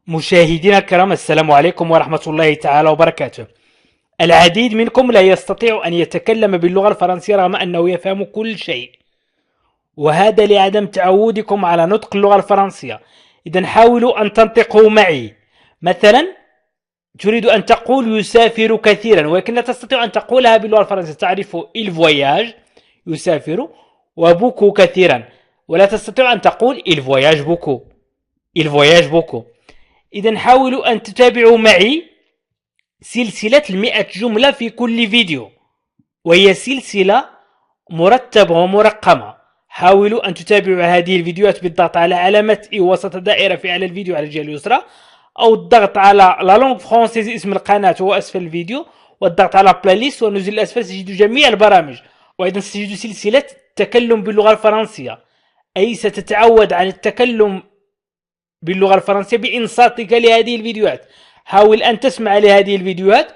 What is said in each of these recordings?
مشاهدينا الكرام، السلام عليكم ورحمة الله تعالى وبركاته. العديد منكم لا يستطيع أن يتكلم باللغة الفرنسية رغم أنه يفهم كل شيء، وهذا لعدم تعودكم على نطق اللغة الفرنسية. إذا حاولوا أن تنطقوا معي. مثلا تريد أن تقول يسافر كثيرا، ولكن لا تستطيع أن تقولها باللغة الفرنسية. تعرف il voyage يسافر، وبوكو كثيرا، ولا تستطيع أن تقول il voyage beaucoup. il voyage beaucoup. إذا حاولوا أن تتابعوا معي سلسلة 100 جملة في كل فيديو، وهي سلسلة مرتبة ومرقمة. حاولوا أن تتابعوا هذه الفيديوهات بالضغط على علامة إي وسط دائرة في أعلى الفيديو على الجهة اليسرى، أو الضغط على لا لونغ فرونسيز اسم القناة هو أسفل الفيديو، والضغط على بلاي ليست ونزل الأسفل تجد جميع البرامج. وأيضا ستجد سلسلة تكلم باللغة الفرنسية، أي ستتعود على التكلم باللغة الفرنسية بإنصاتك لهذه الفيديوهات. حاول أن تسمع لهذه الفيديوهات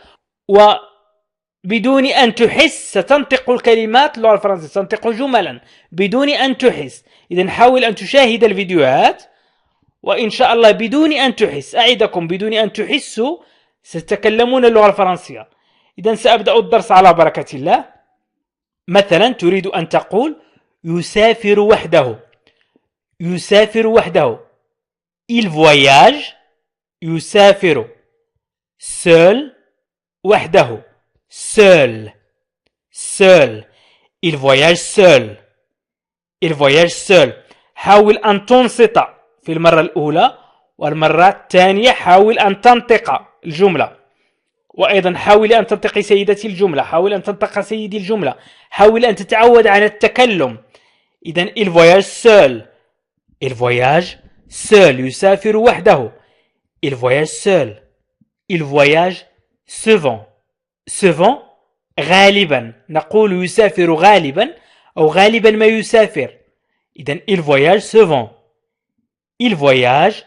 وبدون أن تحس ستنطق الكلمات اللغة الفرنسية، ستنطق جملا بدون أن تحس. إذا حاول أن تشاهد الفيديوهات، وإن شاء الله بدون أن تحس، أعدكم بدون أن تحسوا ستتكلمون اللغة الفرنسية. إذا سأبدأ الدرس على بركة الله. مثلا تريد أن تقول يسافر وحده. يسافر وحده il voyage. يسافر seul. وحده seul. seul. il voyage seul. il voyage seul. حاول أن تنصت في المرة الأولى، والمرة الثانية حاول أن تنطق الجملة، وأيضا حاول أن تنطقي سيدتي الجملة، حاول أن تنطق سيدي الجملة، حاول أن تتعود على التكلم. إذن il voyage seul. il voyage seul. يسافر وحده. il voyage seul. il voyage souvent. souvent غالبا، نقول يسافر غالبا أو غالبا ما يسافر. إذن il voyage souvent. il voyage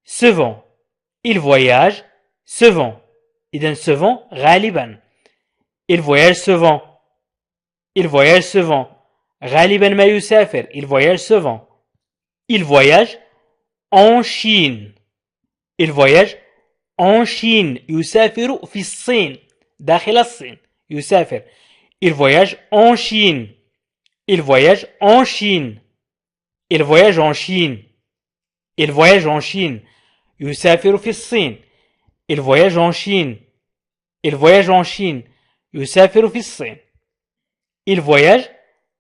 souvent. il voyage souvent. إذن souvent غالبا. il voyage souvent. il voyage souvent غالبا ما يسافر. il voyage souvent. il voyage en Chine. il voyage en Chine. يسافر في الصين، داخل الصين يسافر. il voyage en Chine. il voyage en Chine. il voyage en Chine. il voyage en Chine. يسافر في الصين. il voyage en Chine. il voyage en Chine. يسافر في الصين. il voyage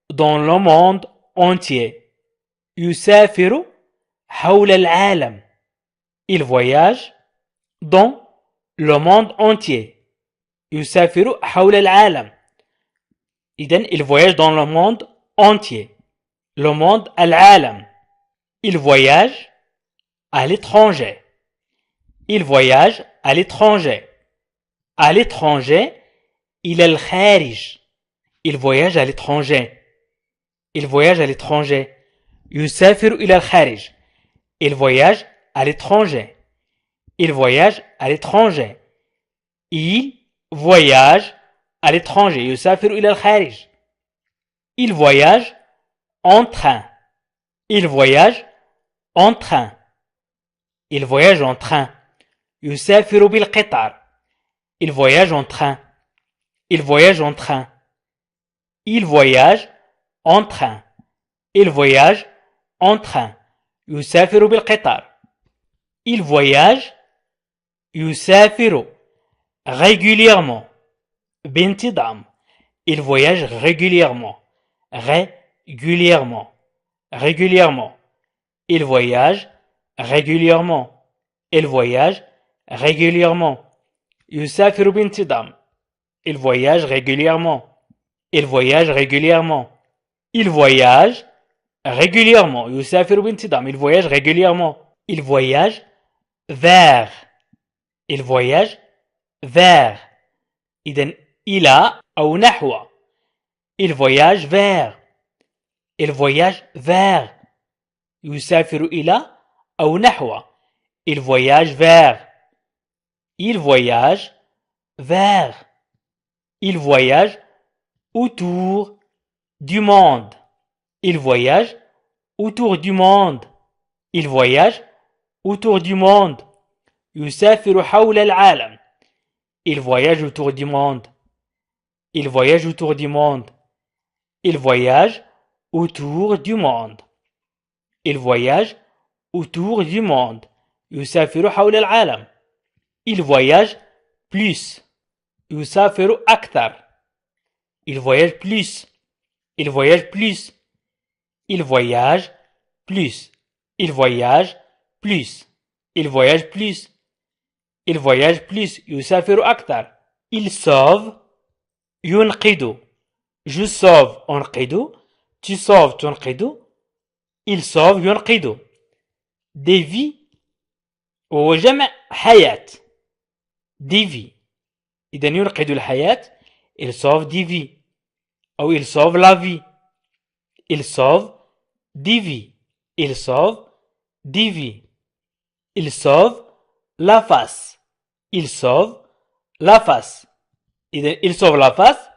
dans le monde entier. يسافر حول العالم. il voyage dans le monde entier. يسافر حول العالم. إذن il voyage dans le monde entier. le monde العالم. il voyage à l'étranger. il voyage à l'étranger. à l'étranger إلى الخارج. il voyage à l'étranger. il voyage à l'étranger. يسافر إلى الخارج. il voyage à l'étranger. il voyage à l'étranger. il voyage à l'étranger. يسافر إلى الخارج. il voyage en train. il voyage en train. il voyage en train. يسافر بالقطار. il voyage en train. il voyage en train. il voyage en train. il voyage en train. يسافر بالقطار. il voyage يسافر régulièrement بانتظام. il voyage régulièrement. régulièrement. régulièrement. il voyage régulièrement. il voyage régulièrement. يسافر بانتظام. il voyage régulièrement. il voyage régulièrement. il voyage régulièrement. يسافر بانتظام. il voyage régulièrement. il voyage vers. il voyage vers. إذن إلى أو نحو. il voyage vers. il voyage vers. يسافر إلى أو نحو. il voyage vers. il voyage vers. il voyage autour du monde. il voyage autour du monde. il voyage autour du monde. يسافر حول العالم. Il voyage autour du monde. Il voyage autour du monde. Il voyage autour du monde. Il voyage autour du monde. يسافر حول العالم. Il voyage plus. يسافر أكثر. Il voyage plus. Il voyage plus. Il voyage plus. Il voyage plus. Il voyage plus. Il voyage plus. يسافر أكثر. Il sauve. ينقذ. Je sauve أنقذ. Tu sauves تنقذ. Il sauve ينقذ. Des vies وهو جمع حياة. Des vies. إذا ينقذ الحياة. Il sauve des vies. أو il sauve la vie. Il sauve des vies. Il sauve des vies. Il sauve la face. Il sauve la face. إذا il sauve la face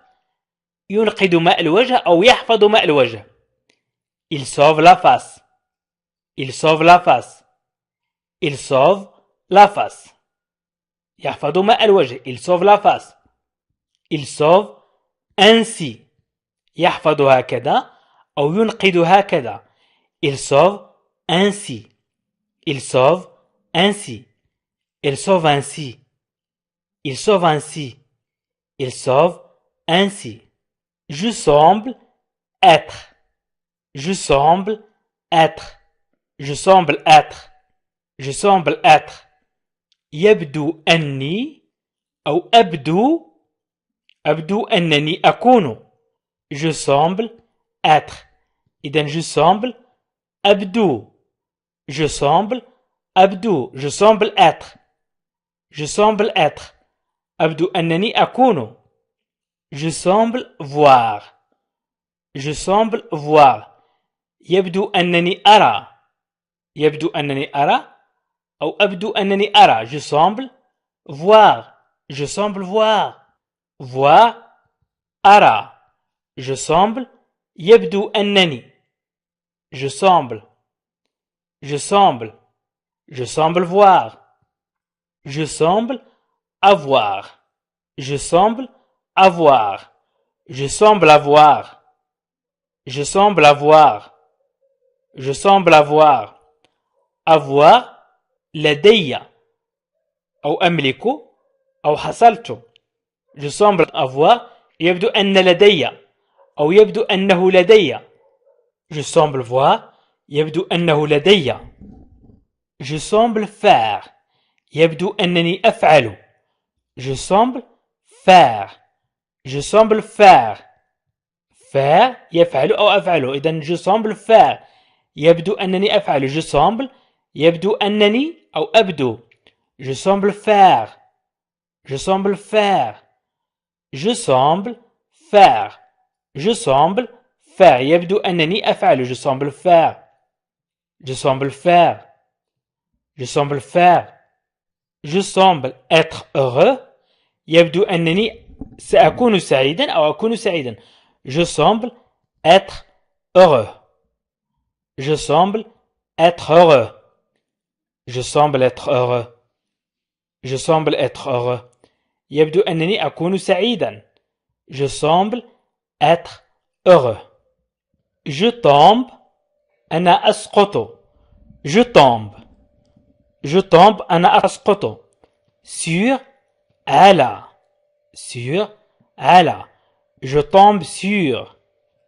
ينقذ ماء الوجه أو يحفظ ماء الوجه. Il sauve la face. Il sauve la face. Il sauve la face. يحفظ ماء الوجه. Il sauve la face. Il sauve ainsi. يحفظ هكذا أو ينقذ هكذا. Il sauve ainsi. Il sauve ainsi. Il sauve ainsi. Il sauve ainsi. Il sauve ainsi. Je semble être. Je semble être. Je semble être. Je semble être. يبدو أني أو أبدو أنني أكون. Je semble être. إذن je semble أبدو. Je semble أبدو. Je semble être. Je semble être. أبدو أنني أكون. Je semble voir. Je semble voir. يبدو أنني أرى. يبدو أنني أرى أو أبدو أنني أرى. Je semble voir. Je semble voir. Voir. أرى. Je semble. يبدو أنني. Je semble. Je semble. Je semble voir. Je semble avoir. Je semble avoir. Je semble avoir. Je semble avoir. Je semble avoir. Avoir. لدي أو أملك أو حصلت. Je semble avoir. يبدو أن لدي أو يبدو أنه لدي. Je semble voir. يبدو أنه لدي. Je semble faire. يبدو أنني أفعل. Je semble faire. Je semble faire. Faire يفعل أو أفعل. إذن je semble faire. يبدو أنني أفعل. Je semble يبدو أنني أو أبدو. Je semble faire. Je semble faire. Je semble faire. Je semble faire. يبدو أنني أفعل. Je semble faire. Je semble faire. Je semble faire. Je semble être heureux. يبدو أنني سأكون سعيدا أو أكون سعيدا. Je semble être heureux. Je semble être heureux. Je semble être heureux. Je semble être heureux. يبدو أنني أكون سعيدا. Je semble être heureux. Je tombe. أنا أسقط. Je tombe. Je tombe. أنا أسقط. Sur. على. Sur. على. Je tombe sur.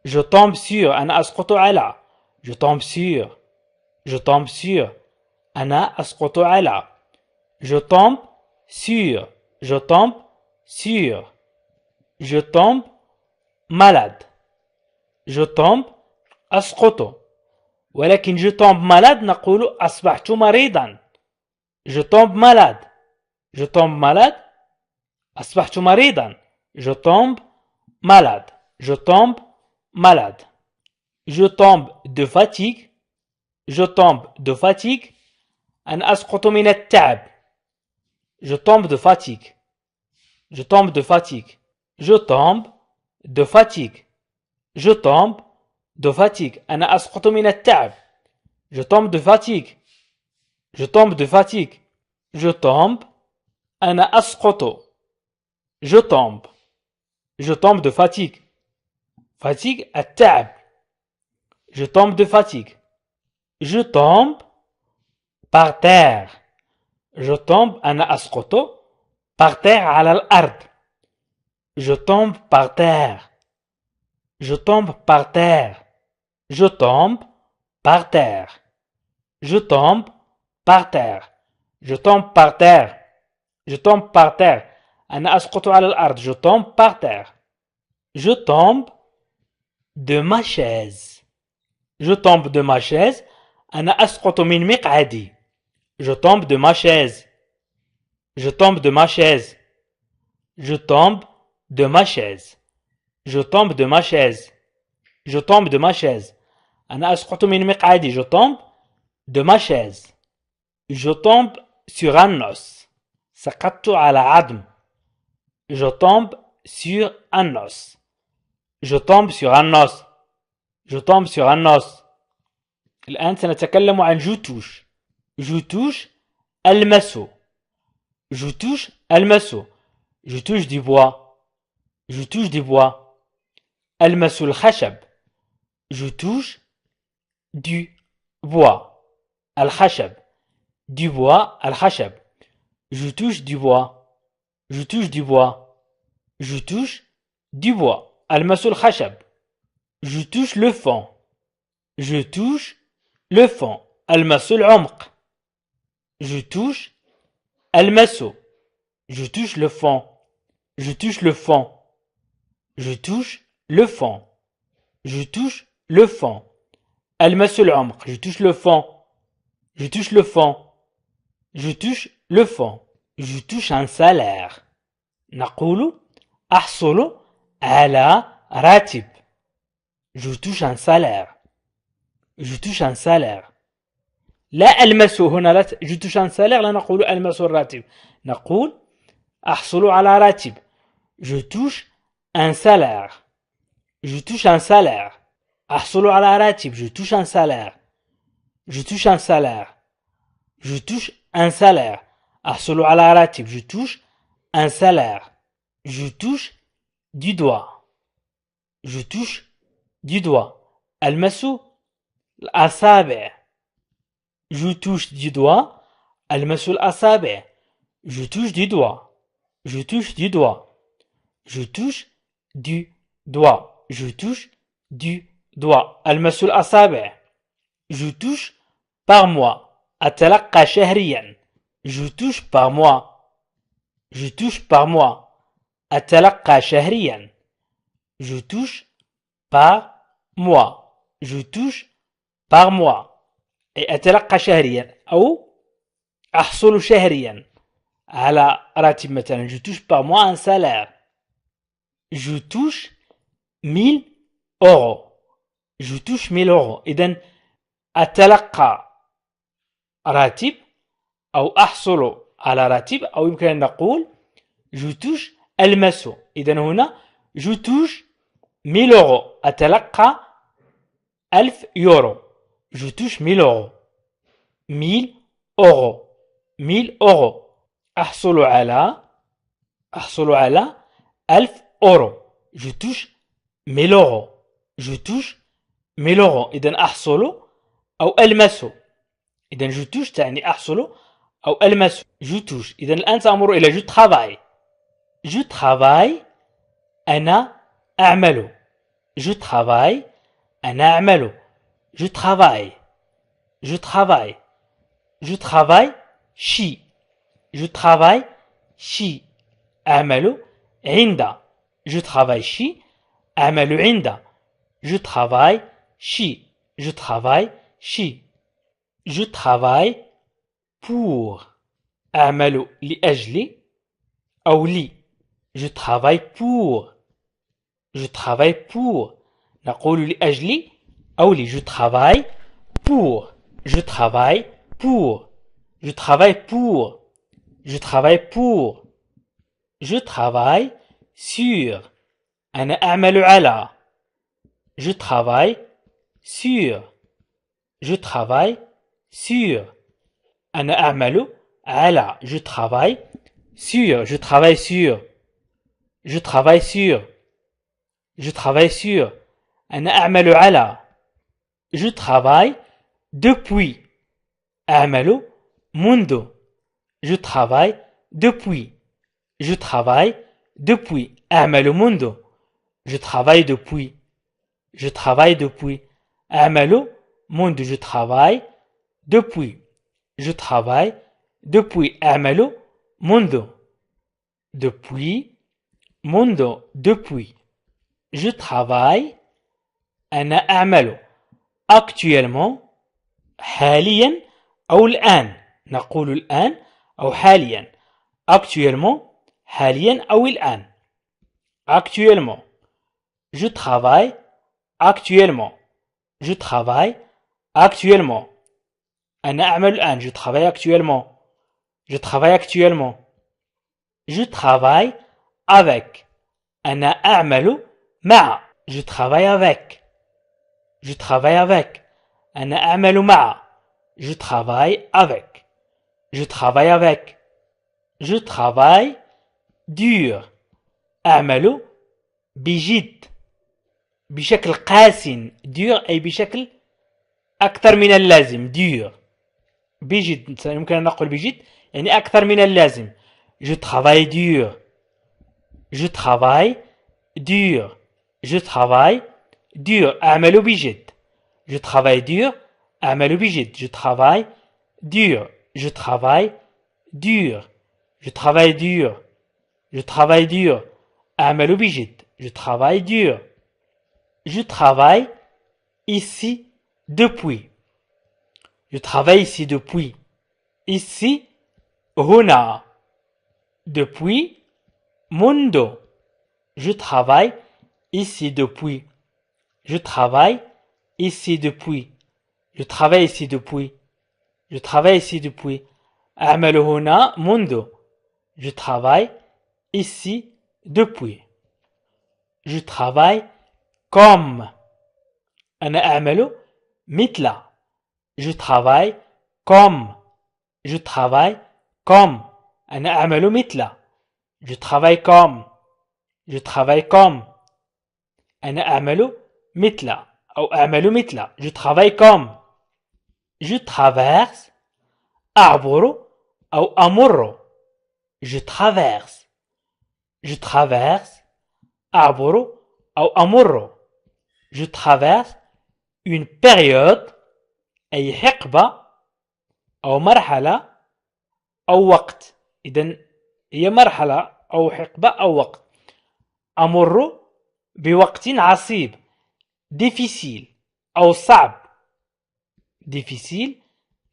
Je tombe sur. أنا أسقط على. Je tombe sur. Je tombe sur. أنا أسقط على. Je tombe sur. Je tombe sur. Je tombe malade. Je tombe أسقط. ولكن je tombe malade نقول أصبحت مريضا. Je tombe malade. Je tombe malade. أصبحت مريضا. Je tombe malade. Je tombe malade. Je tombe de fatigue. Je tombe de fatigue. أنا أسقط من التعب. Je tombe de fatigue. Je tombe de fatigue. Je tombe de fatigue. Je tombe de fatigue. أنا أسقط من التعب. Je tombe de fatigue. Je tombe de fatigue. je tombe. أنا أسقط. je tombe. je tombe de fatigue. fatigue التعب. je tombe de fatigue. je tombe par terre. je tombe أنا أسقط par terre على الأرض. je tombe par terre. je tombe par terre. je tombe par terre. je tombe par terre. je tombe par terre. je tombe par terre. أنا أسقط على الأرض. je tombe par terre. je tombe de ma chaise. je tombe de ma chaise. أنا أسقط من مقعدي. je tombe de ma chaise. je tombe de ma chaise. je tombe de ma chaise. je tombe de ma chaise. je tombe de ma chaise. أنا أسقط من مقعدي. je tombe de ma chaise. je tombe sur un os. سقطت على عظم. je tombe sur un os. je tombe sur un os. je tombe sur un os. الآن سنتكلم عن je touche. je touche ألمس. je touche ألمس. je touche du bois. je touche du bois. ألمس الخشب. je touche du bois. الخشب. du bois. الخشب. je touche du bois. je touche du bois. je touche du bois. ألمس الخشب. je touche le fond. je touche le fond. ألمس العمق. je touche ألمس. je touche le fond. je touche le fond. je touche le fond. je touche le fond. ألمس العمق. je touche le fond. je touche le fond. je touche le fond. je touche un salaire. نقول أحصل على راتب. je touche un salaire. je touche un salaire. لا ألمس هنا لا je touche un salaire لا نقول ألمس الراتب. نقول أحصل على راتب. je touche un salaire. je touche un salaire. أحصل على راتب. je touche un salaire. je touche un salaire. je touche un salaire. أحصل على راتب. je touche un salaire. je touche du doigt. je touche du doigt. ألمس الأصابع. je touche du doigt. ألمس الأصابع. je touche du doigt. je touche du doigt. je touche du doigt. je touche du doigt. ألمس الأصابع. je touche par mois. أتلقى شهريا. je touche par mois. je touche par mois. أتلقى شهريا. je touche par mois. je touche par mois. أي أتلقى شهريا أو أحصل شهريا على راتب مثلا. je touche par mois un salaire. je touche 1000 euros. je touche 1000 euros. إذن أتلقى راتب أو أحصل على راتب أو يمكن أن نقول je touche ألمس. إذن هنا je touche 1000 euros. أتلقى 1000 يورو. je touche 1000 euros. 1000 euros. 1000 euros. أحصل على 1000 euros. je touche 1000 euros. je touche 1000 euros. إذن أحصل أو ألمس. إذن je touche تعني أحصل أو ألمس. je touche. إذن الآن سأمر إلى je travaille. je travaille أنا أعمل. je travaille أنا أعمل. je travaille. je travaille. je travaille شي. je travaille شي. أعمل عند. je travaille شي. أعمل عند. je travaille شي. je travaille شي. je travaille pour. أعمل لأجل أو لي. je travaille pour. je travaille pour. نقول لأجلي أو لي. je travaille pour. je travaille pour. je travaille pour. je travaille pour. je travaille sur. أنا أعمل على. je travaille sur. je travaille sur. أنا أعمل على. Je travaille sur. Je travaille sur. Je travaille sur. Je travaille sur. أنا أعمل على. Je travaille depuis. أعمل منذ. Je travaille depuis. Je travaille depuis. أعمل منذ. Je travaille depuis. Je travaille depuis. أعمل منذ. Je travaille depuis. Je travaille depuis. أعمل منذ. Depuis. منذ. Depuis. Je travaille. أنا أعمل. Actuellement. حاليا أو الآن. نقول الآن أو حاليا. Actuellement. حاليا أو الآن. Actuellement. Je travaille. Actuellement. Je travaille. Actuellement. أنا أعمل الآن. Je travaille actuellement. Je travaille actuellement. Je travaille avec. أنا أعمل مع. Je travaille avec. Je travaille avec. أنا أعمل مع. Je travaille avec. Je travaille avec. Je travaille dur. أعمل بجد. بشكل قاس. dur أي بشكل أكثر من اللازم. dur. بجد يمكن أن نقول بجد يعني أكثر من اللازم. Je travaille dur. Je travaille dur. Je travaille dur. أعمل بجد. Je travaille dur. أعمل بجد. Je travaille dur. Je travaille dur. Je travaille dur. Je travaille dur. أعمل بجد. Je travaille dur. Je travaille ici depuis. Je travaille ici depuis. Ici, هنا. Depuis, منذ. Je travaille ici depuis. Je travaille ici depuis. Je travaille ici depuis. Je travaille ici depuis. أعمل هنا منذ. Je travaille ici depuis. Je travaille comme. أنا أعمل مثل. Je travaille comme. Je travaille comme. أنا أعمل مثل. Je travaille comme. Je travaille comme. أنا أعمل مثل أو أعمل مثل. Je travaille comme. Je traverse. أعبر أو أمر. Je traverse. Je traverse. أعبر أو أمر. Je traverse une période أي حقبة أو مرحلة أو وقت. إذن هي مرحلة أو حقبة أو وقت. أمر بوقت عصيب. difficile أو صعب. difficile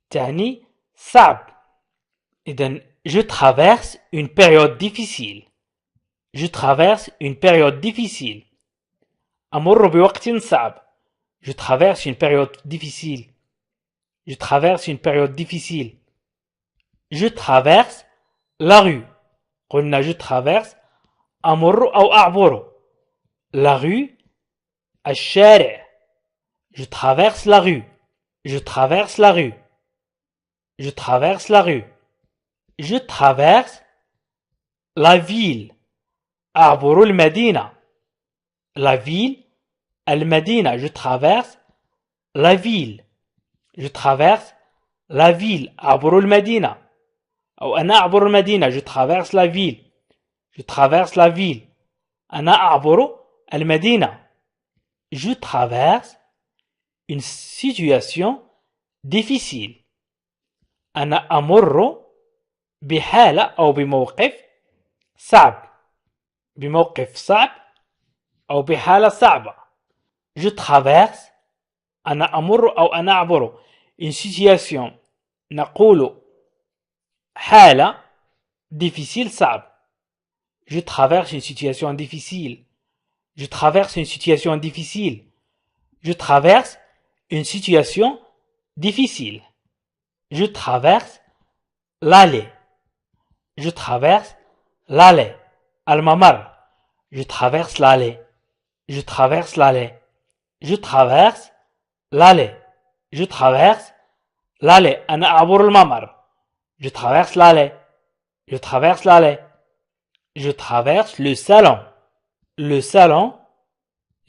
تعني صعب. إذن je traverse une période difficile. Je traverse une période difficile. أمر بوقت صعب. Je traverse une période difficile. Je traverse une période difficile. Je traverse la rue. قلنا je traverse أمر أو أعبر. La rue. الشارع. Je traverse la rue. Je traverse la rue. Je traverse la rue. Je traverse la ville. أعبر المدينة. La ville. المدينة. Je traverse la ville. Je traverse la ville. أعبر المدينة. أو أنا أعبر المدينة. Je traverse la ville. Je traverse la ville. أنا أعبر المدينة. Je traverse une situation difficile. أنا أمر بحالة أو بموقف صعب. بموقف صعب أو بحالة صعبة. Je traverse. أنا أمر أو أنا أعبر une situation. نقول حالة difficile صعب. Je traverse une situation difficile. Je traverse une situation difficile. Je traverse une situation difficile. Je traverse l'allée. Je traverse l'allée. الممر. Je traverse l'allée. Je traverse l'allée. Je traverse l'allée. Je traverse l'allée. أنا أعبر الممر. Je traverse l'allée. Je traverse l'allée. Je traverse le salon. Le salon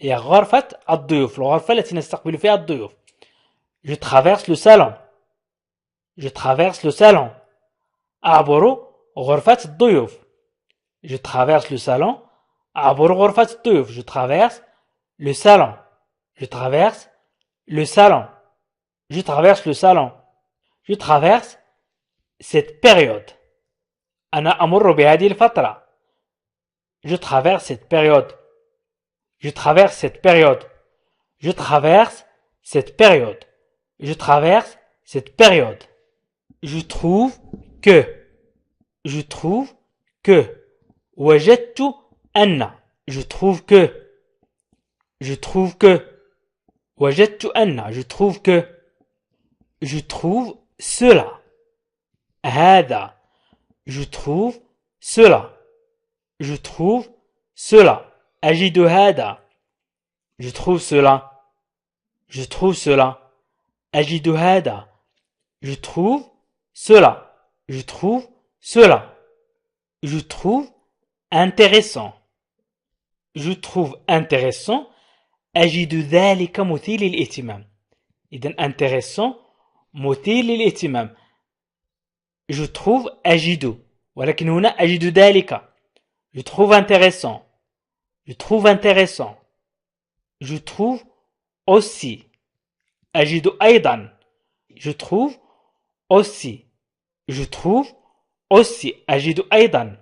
هي غرفة الضيوف الغرفة التي نستقبل فيها الضيوف. Je traverse le salon. Je traverse le salon. أعبر غرفة الضيوف. Je traverse le salon. أعبر غرفة الضيوف. Je traverse le salon. Je traverse le salon. Je traverse le salon. Je traverse cette période. أنا أمر بهذه الفترة. Je traverse cette période. Je traverse cette période. Je traverse cette période. Je traverse cette période. Je trouve que. Je trouve que. وجدت أن. Je trouve que. Je trouve que. وجدت أن. Je trouve que. Je trouve cela. هذا. Je trouve cela. Je trouve cela. أجد هذا. Je trouve cela. Je trouve cela. أجد هذا. Je trouve cela. Je trouve cela. Je trouve intéressant. Je trouve intéressant. أجد ذلك مثير للاهتمام. إذن intéressant مثير للاهتمام. Je trouve أجد. ولكن هنا أجد ذلك. Je trouve intéressant. Je trouve intéressant. Je trouve aussi. أجد أيضا. Je trouve aussi. Je trouve aussi. أجد أيضا.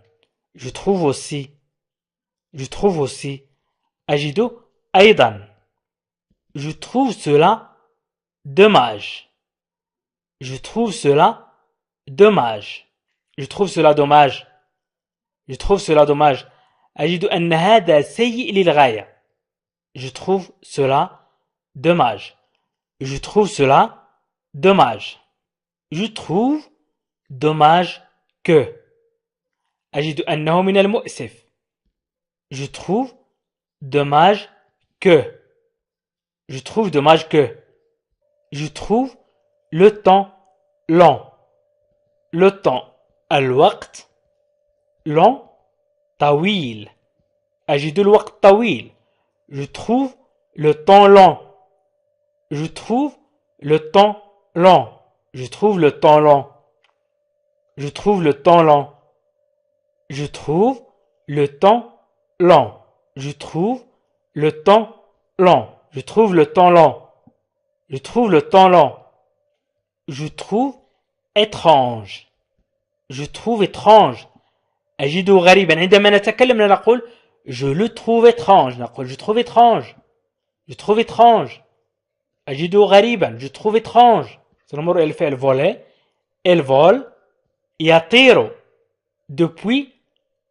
Je trouve aussi. Je trouve aussi. أجد أيضا. Je trouve cela dommage. Je trouve cela dommage. Je trouve cela dommage. Je trouve cela dommage. أجد أن هذا سيء للغاية. Je trouve cela dommage. Je trouve cela dommage. Je trouve dommage que. أجد أنه من المؤسف. Je trouve dommage que. Je trouve dommage que. Je trouve le temps long. Le temps. الوقت long. طويل. أجد الوقت طويل. Je trouve le temps long. Je trouve le temps long. Je trouve le temps long. Je trouve le temps long. Je trouve le temps long. Je trouve le temps long. Je trouve le temps long. Je trouve le temps long. Je trouve étrange. Je trouve étrange. أجده غريبا. عندما نتكلم نقول je le trouve étrange. نقول je trouve étrange. Je trouve étrange. أجده غريبا. Je trouve étrange. سنمر إلى الفعل voler. Il vole. يطير. Depuis.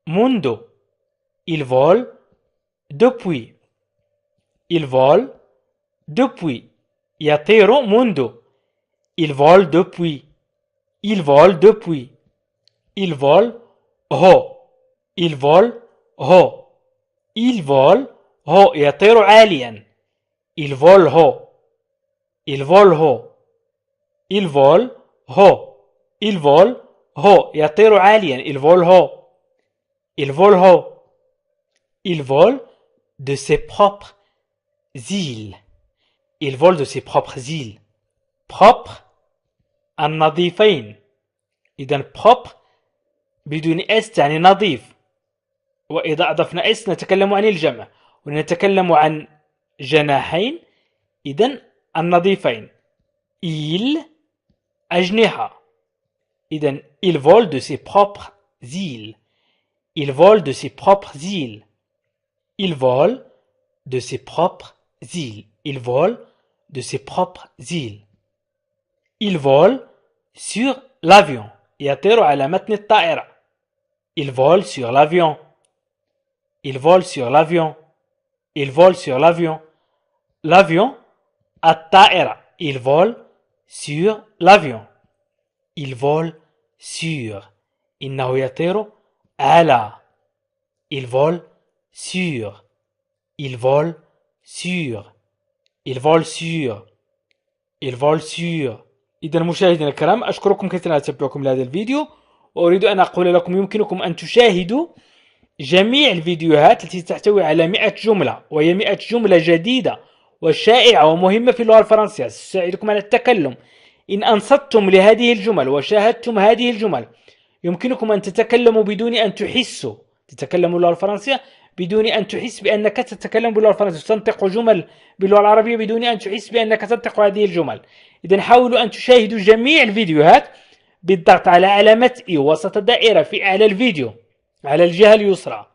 منذ. Il vole. Depuis. Il vole. Depuis. يطير منذ. Il vole depuis. Il vole depuis. Il vole. هو. Il vole. هو. Il vole. هو. يطير عاليا. Il vole هو. Il vole هو. Il vole هو. Il vole هو. يطير عاليا. Il vole هو. Il vole هو. Il vole de ses propres îles. Il vole de ses propres îles. Propre. النظيفين. إذن propre بدون اس يعني نظيف. وإذا أضفنا اس نتكلم عن الجمع. ونتكلم عن جناحين. إذن النظيفين. Il أجنحة. إذن il vole de ses propres îles. Il vole de ses propres îles. Il vole de ses propres îles. Il vole de ses propres îles. Il vole sur l'avion. يطير على متن الطائرة. Il vole sur l'avion. Il vole sur l'avion. Il vole sur l'avion. L'avion. الطائرة. Il vole sur l'avion. Il vole sur. إنه يطير على. Il vole sur. Il vole sur. Il vole sur. Il vole sur. إذا مشاهدينا الكرام، أشكركم كثيرا على تتبعكم لهذا الفيديو، وأريد أن أقول لكم يمكنكم أن تشاهدوا جميع الفيديوهات التي تحتوي على 100 جملة، وهي 100 جملة جديدة وشائعة ومهمة في اللغة الفرنسية ستساعدكم على التكلم. إن أنصتم لهذه الجمل وشاهدتم هذه الجمل يمكنكم أن تتكلموا بدون أن تحسوا، تتكلموا اللغة الفرنسية بدون أن تحس بأنك تتكلم باللغة الفرنسية، تنطق جمل باللغة العربية بدون أن تحس بأنك تنطق هذه الجمل. إذن حاولوا أن تشاهدوا جميع الفيديوهات بالضغط على علامة إي وسط الدائرة في أعلى الفيديو على الجهة اليسرى،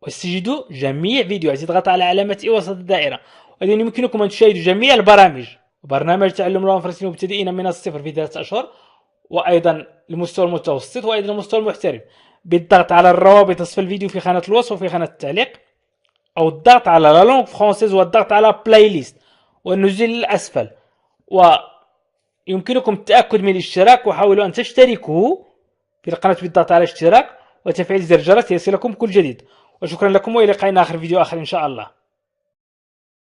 واستجدوا جميع فيديوهات، اضغط على علامة إي وسط الدائرة. وإذن يمكنكم أن تشاهدوا جميع البرامج، برنامج تعلم اللغة الفرنسية للمبتدئين من الصفر في 3 أشهر، وأيضا المستوى المتوسط، وأيضا المستوى المحترف، بالضغط على الروابط أسفل الفيديو في خانة الوصف وفي خانة التعليق، أو الضغط على لا لونغ فرونسيز والضغط على بلاي ليست والنزول للأسفل. ويمكنكم التأكد من الاشتراك، وحاولوا أن تشتركوا في القناة بالضغط على اشتراك وتفعيل زر الجرس ليصلكم كل جديد. وشكرا لكم، وإلى لقاء آخر فيديو آخر إن شاء الله.